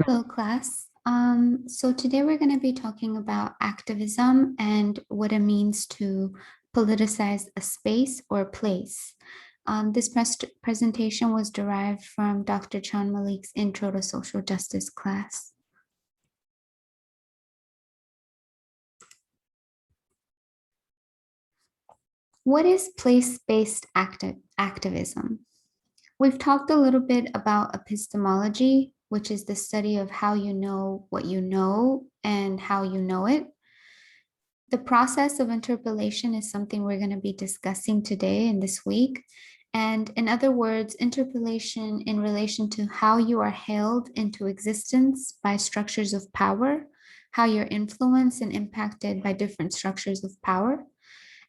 Hello, class. So today we're going to be talking about activism and what it means to politicize a space or place. This presentation was derived from Dr. Chan Malik's Intro to Social Justice class. What is place-based activism? We've talked a little bit about epistemology, which is the study of how you know what you know and how you know it. The process of interpolation is something we're going to be discussing today and this week. And in other words, interpolation in relation to how you are hailed into existence by structures of power, how you're influenced and impacted by different structures of power,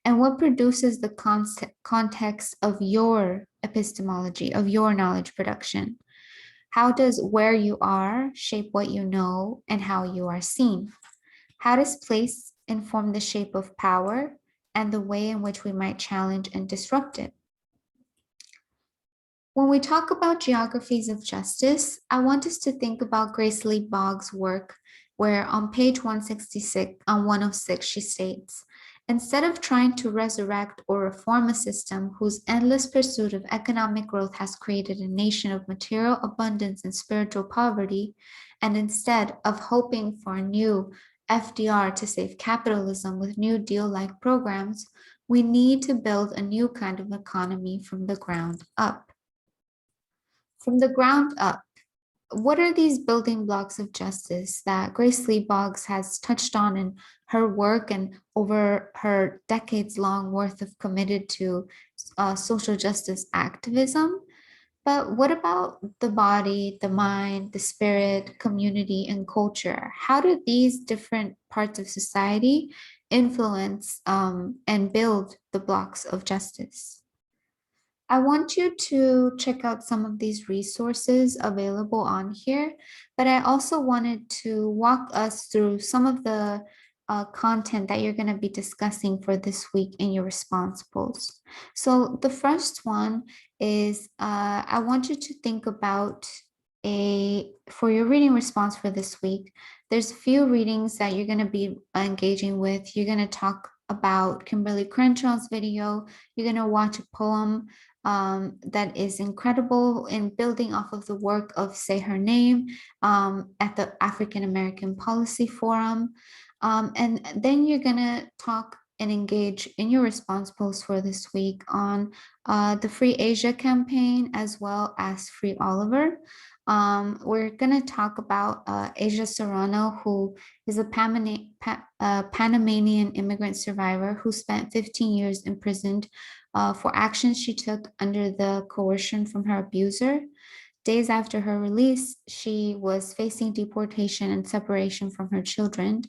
and what produces the context of your epistemology, of your knowledge production. How does where you are shape what you know and how you are seen? How does place inform the shape of power and the way in which we might challenge and disrupt it? When we talk about geographies of justice, I want us to think about Grace Lee Boggs' work, where on page 106, she states, instead of trying to resurrect or reform a system whose endless pursuit of economic growth has created a nation of material abundance and spiritual poverty, and instead of hoping for a new FDR to save capitalism with New Deal-like programs, we need to build a new kind of economy from the ground up. From the ground up, what are these building blocks of justice that Grace Lee Boggs has touched on in her work and over her decades-long worth of committed to social justice activism? But what about the body, the mind, the spirit, community, and culture? How do these different parts of society influence and build the blocks of justice? I want you to check out some of these resources available on here, but I also wanted to walk us through some of the content that you're going to be discussing for this week in your response polls. So the first one is I want you to think about for your reading response for this week, there's a few readings that you're going to be engaging with. You're going to talk about Kimberly Crenshaw's video. You're going to watch a poem that is incredible in building off of the work of Say Her Name at the African American Policy Forum. And then you're gonna talk and engage in your response polls for this week on the Free Asia campaign as well as Free Oliver. We're going to talk about Asia Serrano, who is a Panamanian immigrant survivor who spent 15 years imprisoned for actions she took under the coercion from her abuser. Days after her release, she was facing deportation and separation from her children.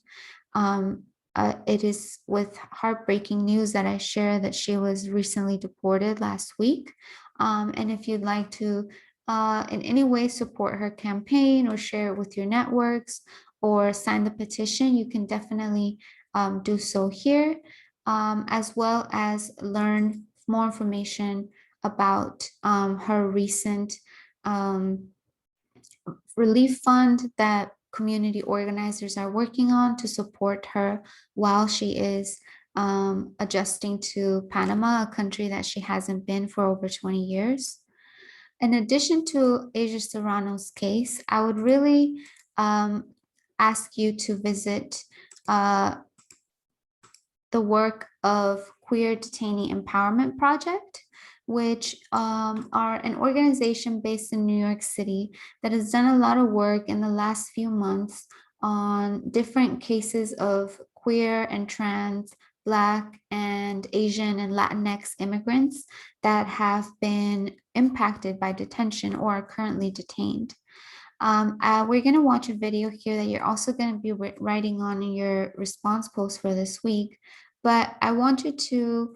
It is with heartbreaking news that I share that she was recently deported last week. And if you'd like to in any way support her campaign or share it with your networks or sign the petition, you can definitely do so here, as well as learn more information about her recent relief fund that community organizers are working on to support her while she is adjusting to Panama, a country that she hasn't been for over 20 years. In addition to Asia Serrano's case, I would really ask you to visit the work of Queer Detainee Empowerment Project, which are an organization based in New York City that has done a lot of work in the last few months on different cases of queer and trans, Black and Asian and Latinx immigrants that have been impacted by detention or are currently detained. We're going to watch a video here that you're also going to be writing on in your response post for this week, but I want you to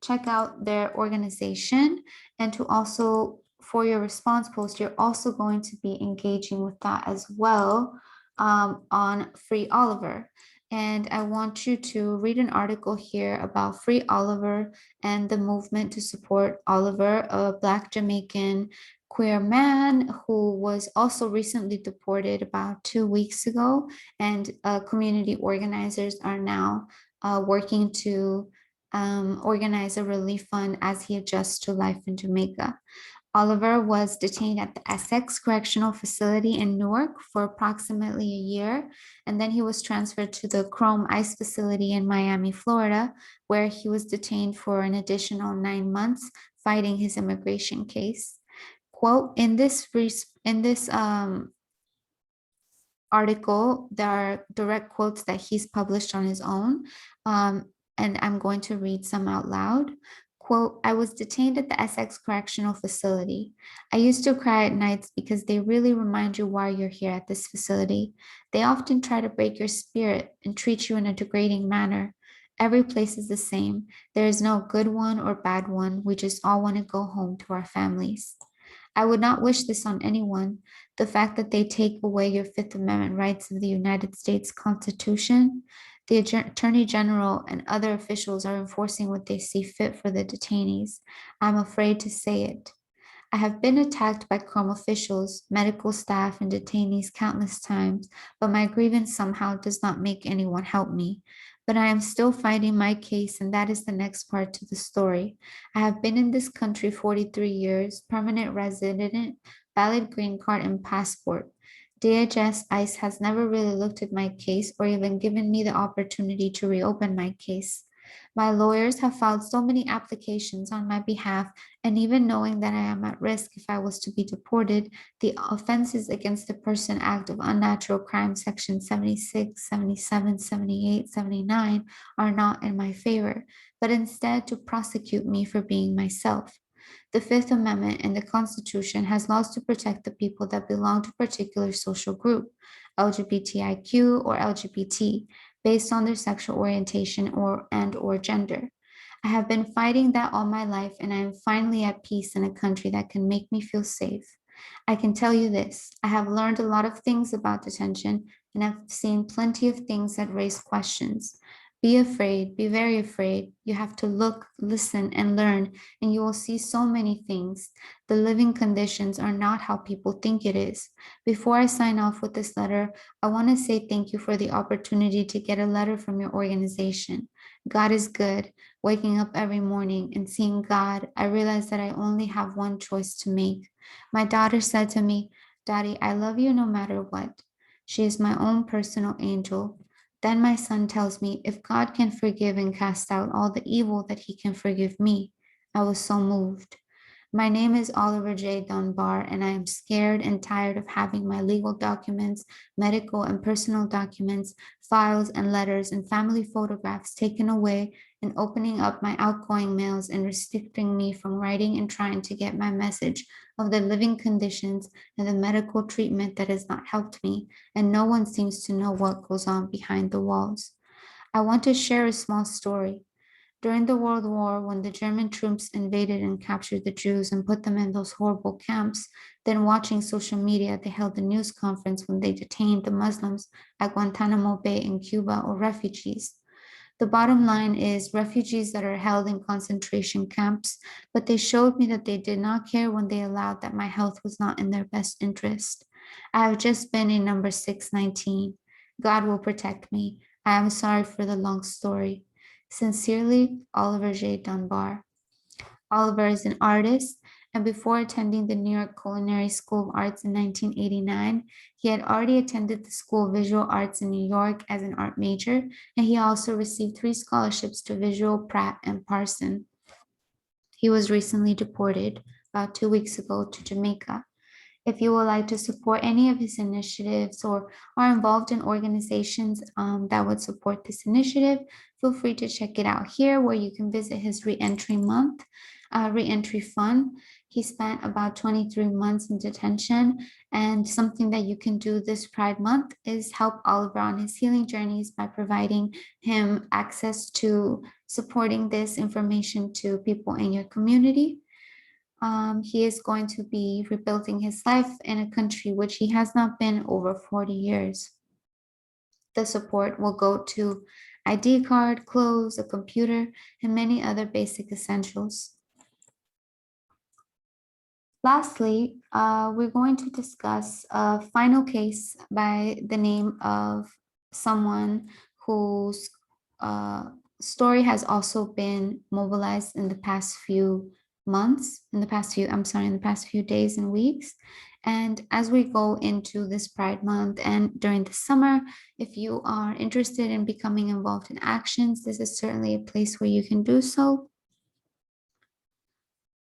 check out their organization and to also, for your response post, you're also going to be engaging with that as well on Free Oliver. And I want you to read an article here about Free Oliver and the movement to support Oliver, a Black Jamaican queer man who was also recently deported about 2 weeks ago, and community organizers are now working to organize a relief fund as he adjusts to life in Jamaica. Oliver was detained at the Essex Correctional Facility in Newark for approximately a year, and then he was transferred to the Chrome ICE facility in Miami, Florida, where he was detained for an additional 9 months fighting his immigration case. Quote, in this article, there are direct quotes that he's published on his own. And I'm going to read some out loud. Quote, I was detained at the Essex Correctional Facility. I used to cry at nights because they really remind you why you're here at this facility. They often try to break your spirit and treat you in a degrading manner. Every place is the same. There is no good one or bad one. We just all want to go home to our families. I would not wish this on anyone. The fact that they take away your Fifth Amendment rights of the United States Constitution, the Attorney General and other officials are enforcing what they see fit for the detainees. I'm afraid to say it. I have been attacked by Chrome officials, medical staff, and detainees countless times, but my grievance somehow does not make anyone help me. But I am still fighting my case, and that is the next part to the story. I have been in this country 43 years, permanent resident, valid green card, and passport. DHS ICE has never really looked at my case or even given me the opportunity to reopen my case. My lawyers have filed so many applications on my behalf, and even knowing that I am at risk if I was to be deported, the Offenses Against the Person Act of Unnatural Crime, Section 76, 77, 78, 79, are not in my favor, but instead to prosecute me for being myself. The Fifth Amendment in the Constitution has laws to protect the people that belong to a particular social group, LGBTIQ or LGBT, based on their sexual orientation or gender. I have been fighting that all my life, and I am finally at peace in a country that can make me feel safe. I can tell you this, I have learned a lot of things about detention, and I've seen plenty of things that raise questions. Be afraid, be very afraid. You have to look, listen, and learn, and you will see so many things. The living conditions are not how people think it is. Before I sign off with this letter, I want to say thank you for the opportunity to get a letter from your organization. God is good. Waking up every morning and seeing God, I realize that I only have one choice to make. My daughter said to me, Daddy, I love you no matter what. She is my own personal angel. Then my son tells me, if God can forgive and cast out all the evil, that he can forgive me. I was so moved. My name is Oliver J. Dunbar, and I am scared and tired of having my legal documents, medical and personal documents, files and letters, and family photographs taken away, and opening up my outgoing mails and restricting me from writing and trying to get my message of the living conditions and the medical treatment that has not helped me, and no one seems to know what goes on behind the walls. I want to share a small story. During the World War, when the German troops invaded and captured the Jews and put them in those horrible camps, then watching social media, they held a news conference when they detained the Muslims at Guantanamo Bay in Cuba or refugees. The bottom line is refugees that are held in concentration camps, but they showed me that they did not care when they allowed that my health was not in their best interest. I have just been in number 619. God will protect me. I am sorry for the long story. Sincerely, Oliver J. Dunbar. Oliver is an artist, and before attending the New York Culinary School of Arts in 1989, he had already attended the School of Visual Arts in New York as an art major, and he also received 3 scholarships to Visual Pratt and Parson. He was recently deported about 2 weeks ago to Jamaica. If you would like to support any of his initiatives or are involved in organizations that would support this initiative, feel free to check it out here where you can visit his reentry fund. He spent about 23 months in detention, and something that you can do this Pride Month is help Oliver on his healing journeys by providing him access to supporting this information to people in your community. He is going to be rebuilding his life in a country which he has not been over 40 years. The support will go to ID card, clothes, a computer, and many other basic essentials. Lastly, we're going to discuss a final case by the name of someone whose uh, story has also been mobilized in the past few months, in the past few days and weeks. And as we go into this Pride Month and during the summer, if you are interested in becoming involved in actions, this is certainly a place where you can do so.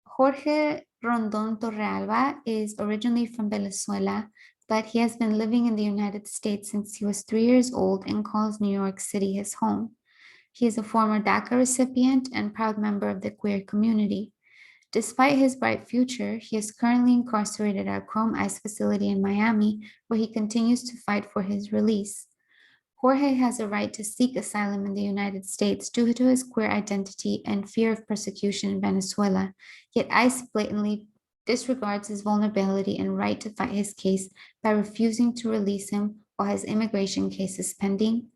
Jorge Rondon Torrealba is originally from Venezuela, but he has been living in the United States since he was 3 years old and calls New York City his home. He is a former DACA recipient and proud member of the queer community. Despite his bright future, he is currently incarcerated at Chrome ICE facility in Miami, where he continues to fight for his release. Jorge has a right to seek asylum in the United States due to his queer identity and fear of persecution in Venezuela, yet ICE blatantly disregards his vulnerability and right to fight his case by refusing to release him while his immigration case is pending.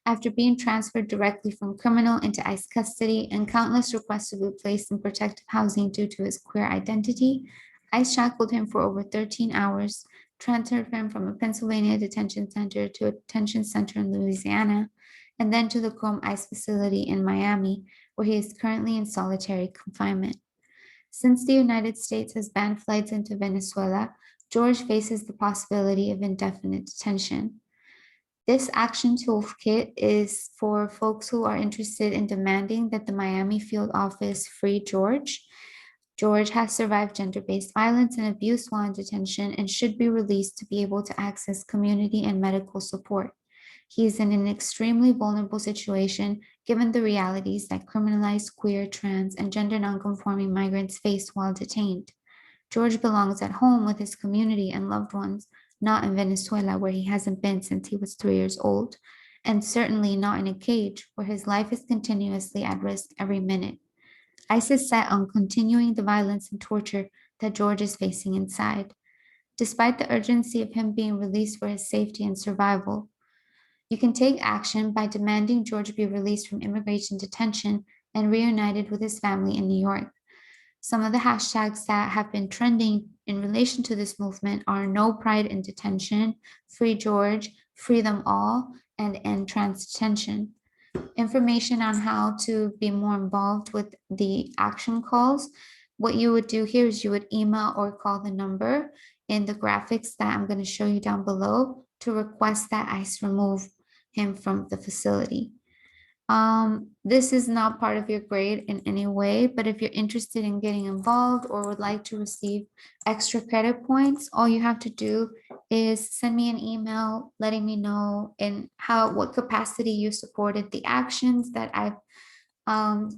After being transferred directly from criminal into ICE custody and countless requests to be placed in protective housing due to his queer identity, ICE shackled him for over 13 hours, transferred him from a Pennsylvania detention center to a detention center in Louisiana, and then to the Chrome ICE facility in Miami, where he is currently in solitary confinement. Since the United States has banned flights into Venezuela, George faces the possibility of indefinite detention. This action toolkit is for folks who are interested in demanding that the Miami field office free George. George has survived gender-based violence and abuse while in detention and should be released to be able to access community and medical support. He is in an extremely vulnerable situation given the realities that criminalized queer, trans, and gender nonconforming migrants face while detained. George belongs at home with his community and loved ones, not in Venezuela, where he hasn't been since he was 3 years old, and certainly not in a cage where his life is continuously at risk every minute. ICE is set on continuing the violence and torture that George is facing inside, despite the urgency of him being released for his safety and survival. You can take action by demanding George be released from immigration detention and reunited with his family in New York. Some of the hashtags that have been trending in relation to this movement are No Pride in Detention, Free George, Free Them All, and End Trans Detention. Information on how to be more involved with the action calls. What you would do here is you would email or call the number in the graphics that I'm going to show you down below to request that ICE remove him from the facility. This is not part of your grade in any way, but if you're interested in getting involved or would like to receive extra credit points, all you have to do is send me an email letting me know in what capacity you supported the actions that I've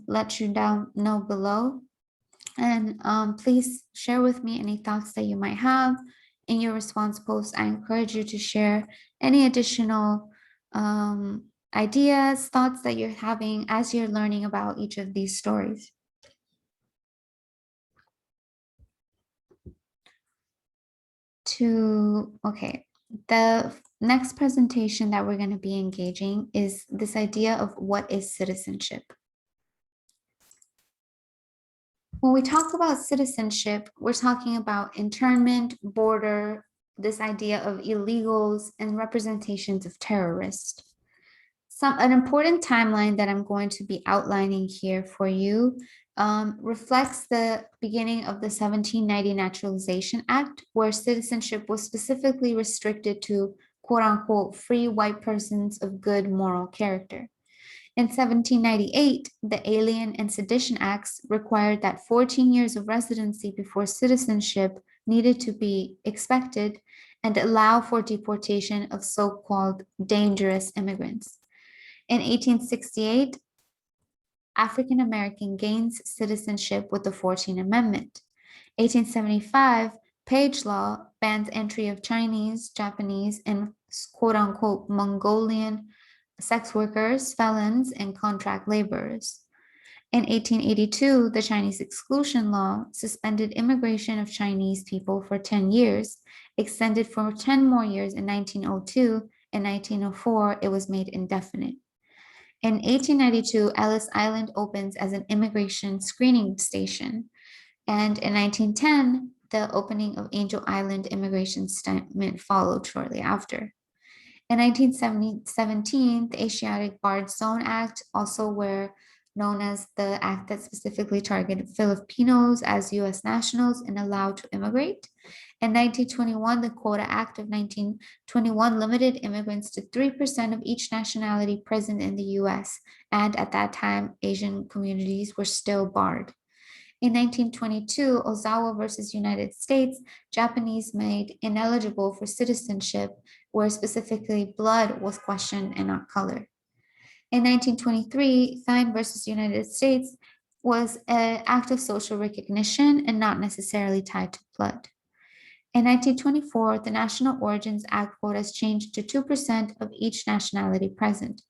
let you down know below. And please share with me any thoughts that you might have in your response post. I encourage you to share any additional ideas, thoughts that you're having as you're learning about each of these stories. Okay, the next presentation that we're going to be engaging is this idea of what is citizenship. When we talk about citizenship, we're talking about internment, border, this idea of illegals, and representations of terrorists. An important timeline that I'm going to be outlining here for you reflects the beginning of the 1790 Naturalization Act, where citizenship was specifically restricted to quote unquote free white persons of good moral character. In 1798, the Alien and Sedition Acts required that 14 years of residency before citizenship needed to be expected and allow for deportation of so-called dangerous immigrants. In 1868, African American gains citizenship with the 14th Amendment. 1875, Page Law bans entry of Chinese, Japanese, and quote unquote Mongolian sex workers, felons, and contract laborers. In 1882, the Chinese Exclusion Law suspended immigration of Chinese people for 10 years, extended for 10 more years in 1902. In 1904, it was made indefinite. In 1892, Ellis Island opens as an immigration screening station. And in 1910, the opening of Angel Island immigration statement followed shortly after. In 1917, the Asiatic Barred Zone Act, also were known as the act that specifically targeted Filipinos as U.S. nationals and allowed to immigrate. In 1921, the Quota Act of 1921 limited immigrants to 3% of each nationality present in the U.S., and at that time, Asian communities were still barred. In 1922, Ozawa versus United States, Japanese made ineligible for citizenship, where specifically blood was questioned and not color. In 1923, Fine versus United States was an act of social recognition and not necessarily tied to blood. In 1924, the National Origins Act quotas changed to 2% of each nationality present.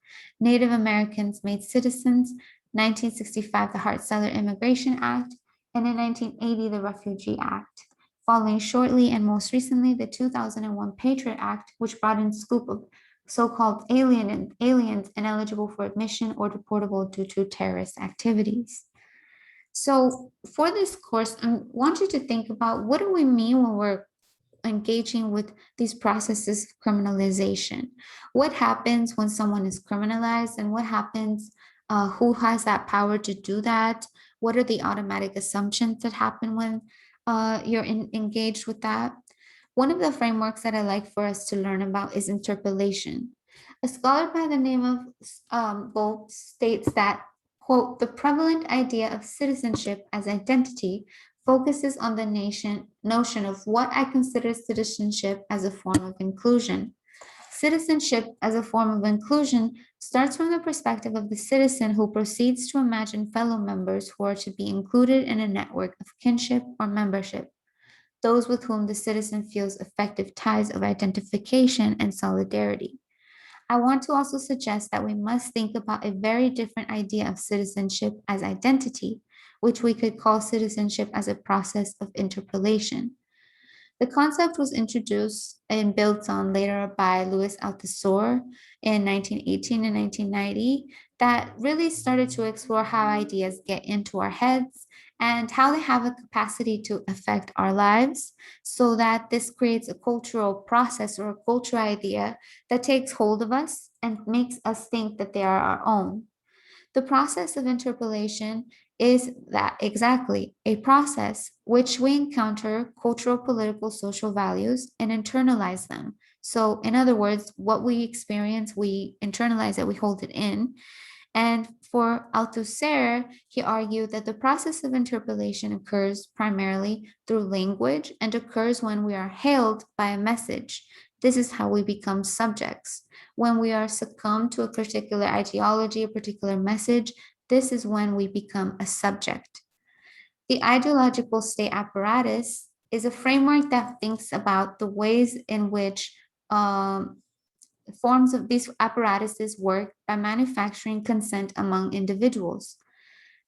Native Americans made citizens, 1965, the Hart-Celler Immigration Act, and in 1980, the Refugee Act. Following shortly and most recently, the 2001 Patriot Act, which brought in scope of so-called aliens ineligible for admission or deportable due to terrorist activities. So for this course, I want you to think about, what do we mean when we're engaging with these processes of criminalization? What happens when someone is criminalized, and what happens, who has that power to do that? What are the automatic assumptions that happen when you're engaged with that? One of the frameworks that I like for us to learn about is interpellation. A scholar by the name of Volpe states that, quote, the prevalent idea of citizenship as identity focuses on the notion of what I consider citizenship as a form of inclusion. Citizenship as a form of inclusion starts from the perspective of the citizen who proceeds to imagine fellow members who are to be included in a network of kinship or membership, those with whom the citizen feels effective ties of identification and solidarity. I want to also suggest that we must think about a very different idea of citizenship as identity, which we could call citizenship as a process of interpellation. The concept was introduced and built on later by Louis Althusser in 1918 and 1990, that really started to explore how ideas get into our heads and how they have a capacity to affect our lives, so that this creates a cultural process or a cultural idea that takes hold of us and makes us think that they are our own. The process of interpellation is that exactly a process which we encounter cultural, political, social values and internalize them. So, in other words, what we experience, we internalize it, we hold it in. And for Althusser, he argued that the process of interpellation occurs primarily through language and occurs when we are hailed by a message. This is how we become subjects. When we are succumbed to a particular ideology, a particular message, this is when we become a subject. The ideological state apparatus is a framework that thinks about the ways in which forms of these apparatuses work by manufacturing consent among individuals.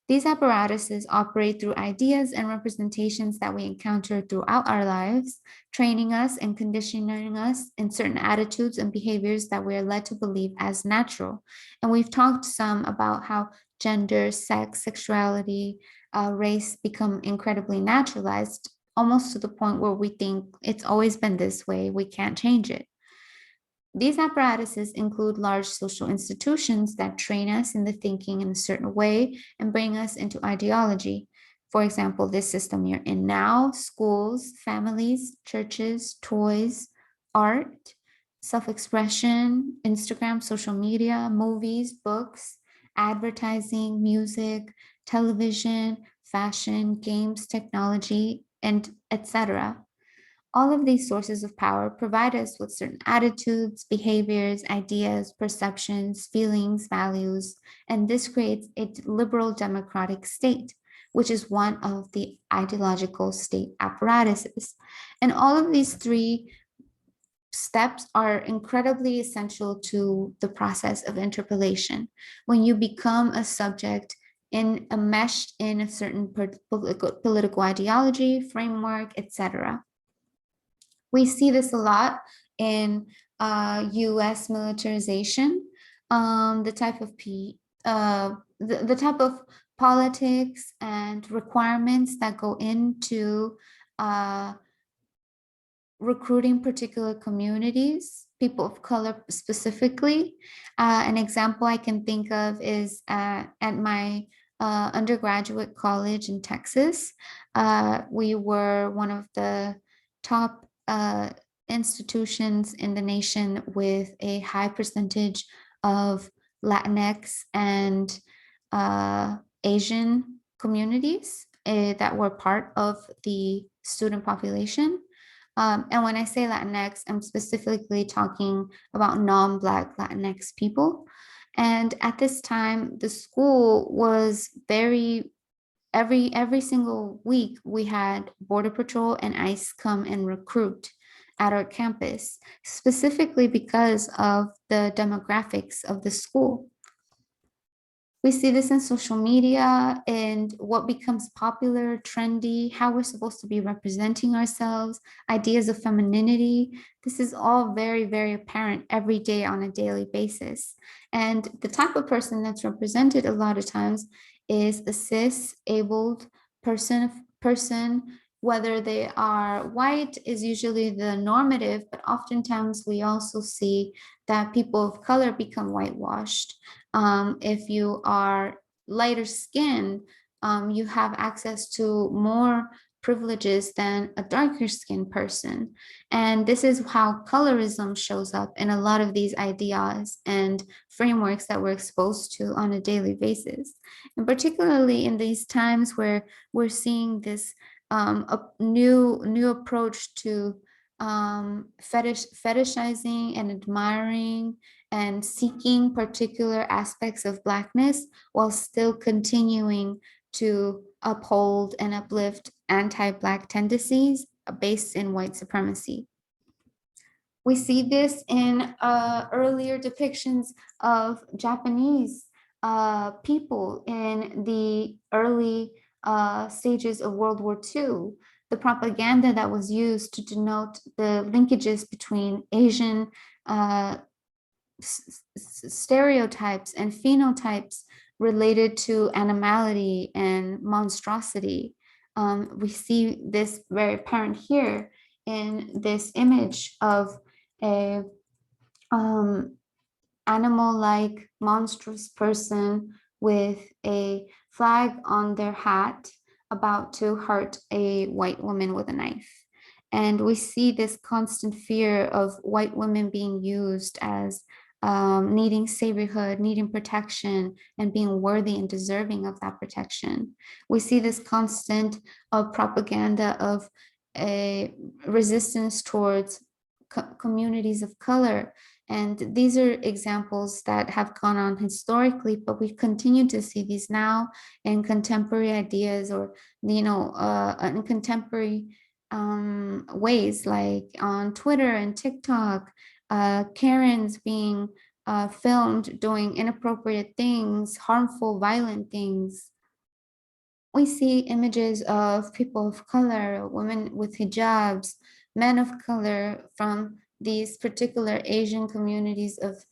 These apparatuses operate through ideas and representations that we encounter throughout our lives, training us and conditioning us in certain attitudes and behaviors that we are led to believe as natural. And we've talked some about how gender, sex, sexuality, race become incredibly naturalized, almost to the point where we think it's always been this way, we can't change it. These apparatuses include large social institutions that train us in the thinking in a certain way and bring us into ideology. For example, this system you're in now: schools, families, churches, toys, art, self-expression, Instagram, social media, movies, books, advertising, music, television, fashion, games, technology, and etc. All of these sources of power provide us with certain attitudes, behaviors, ideas, perceptions, feelings, values, and this creates a liberal democratic state, which is one of the ideological state apparatuses. And all of these three steps are incredibly essential to the process of interpellation. When you become a subject enmeshed in a certain political ideology, framework, etc. We see this a lot in U.S. militarization, the type of the type of politics and requirements that go into uh, recruiting particular communities, people of color specifically. An example I can think of is at my undergraduate college in Texas. We were one of the top institutions in the nation with a high percentage of Latinx and Asian communities that were part of the student population. And when I say Latinx, I'm specifically talking about non-Black Latinx people. And at this time, the school was every single week we had Border Patrol and ICE come and recruit at our campus, specifically because of the demographics of the school. We see this in social media and what becomes popular, trendy, how we're supposed to be representing ourselves, ideas of femininity. This is all very, very apparent every day on a daily basis. And the type of person that's represented a lot of times is a cis-abled person, whether they are white is usually the normative, but oftentimes we also see that people of color become whitewashed. If you are lighter skinned, you have access to more privileges than a darker skinned person. And this is how colorism shows up in a lot of these ideas and frameworks that we're exposed to on a daily basis. And particularly in these times where we're seeing this a new approach to fetishizing and admiring and seeking particular aspects of Blackness while still continuing to uphold and uplift anti-Black tendencies based in white supremacy. We see this in earlier depictions of Japanese people in the early stages of World War II. The propaganda that was used to denote the linkages between Asian stereotypes and phenotypes related to animality and monstrosity. We see this very apparent here in this image of a animal-like monstrous person with a flag on their hat about to hurt a white woman with a knife. And we see this constant fear of white women being used as needing saviorhood, needing protection, and being worthy and deserving of that protection. We see this constant propaganda of a resistance towards communities of color. And these are examples that have gone on historically, but we continue to see these now in contemporary ideas or, in contemporary ways, like on Twitter and TikTok, Karens being filmed doing inappropriate things, harmful, violent things. We see images of people of color, women with hijabs, men of color from these particular Asian communities of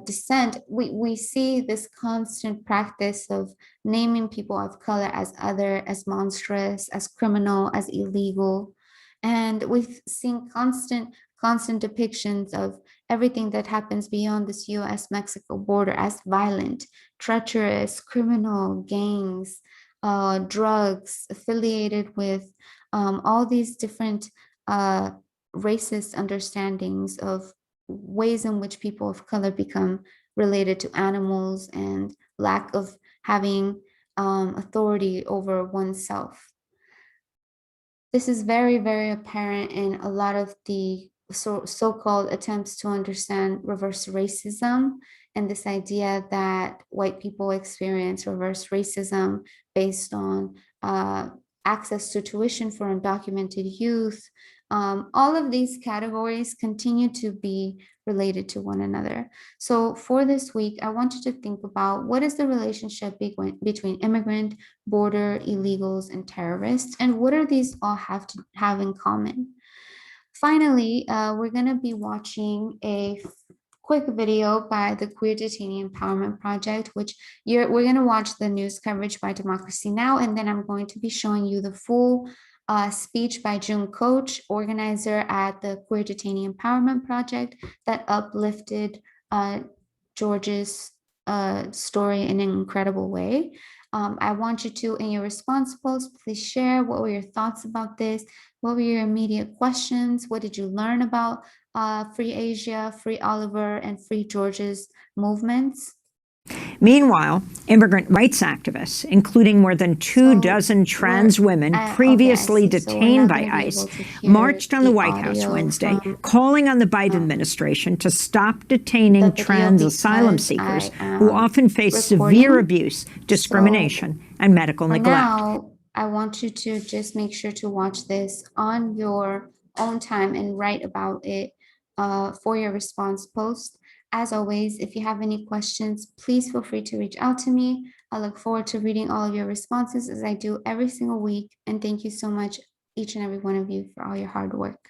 descent. We see this constant practice of naming people of color as other, as monstrous, as criminal, as illegal. And we've seen constant depictions of everything that happens beyond this US-Mexico border as violent, treacherous, criminal, gangs, drugs affiliated with all these different racist understandings of ways in which people of color become related to animals and lack of having authority over oneself. This is very, very apparent in a lot of the so-called attempts to understand reverse racism and this idea that white people experience reverse racism based on access to tuition for undocumented youth. All of these categories continue to be related to one another. So for this week, I want you to think about what is the relationship between immigrant, border, illegals, and terrorists, and what are these all have in common? Finally, we're going to be watching a quick video by the Queer Detainee Empowerment Project, which we're going to watch the news coverage by Democracy Now! And then I'm going to be showing you the full speech by June Coach, organizer at the Queer Detainee Empowerment Project, that uplifted George's story in an incredible way. I want you to, in your response post, please share what were your thoughts about this? What were your immediate questions? What did you learn about Free Asia, Free Oliver, and Free George's movements? Meanwhile, immigrant rights activists, including more than two dozen trans women previously detained by ICE, marched on the White House Wednesday, calling on the Biden administration to stop detaining trans asylum seekers who often face severe abuse, discrimination, and medical neglect. Now, I want you to just make sure to watch this on your own time and write about it for your response post. As always, if you have any questions, please feel free to reach out to me. I look forward to reading all of your responses as I do every single week. And thank you so much, each and every one of you, for all your hard work.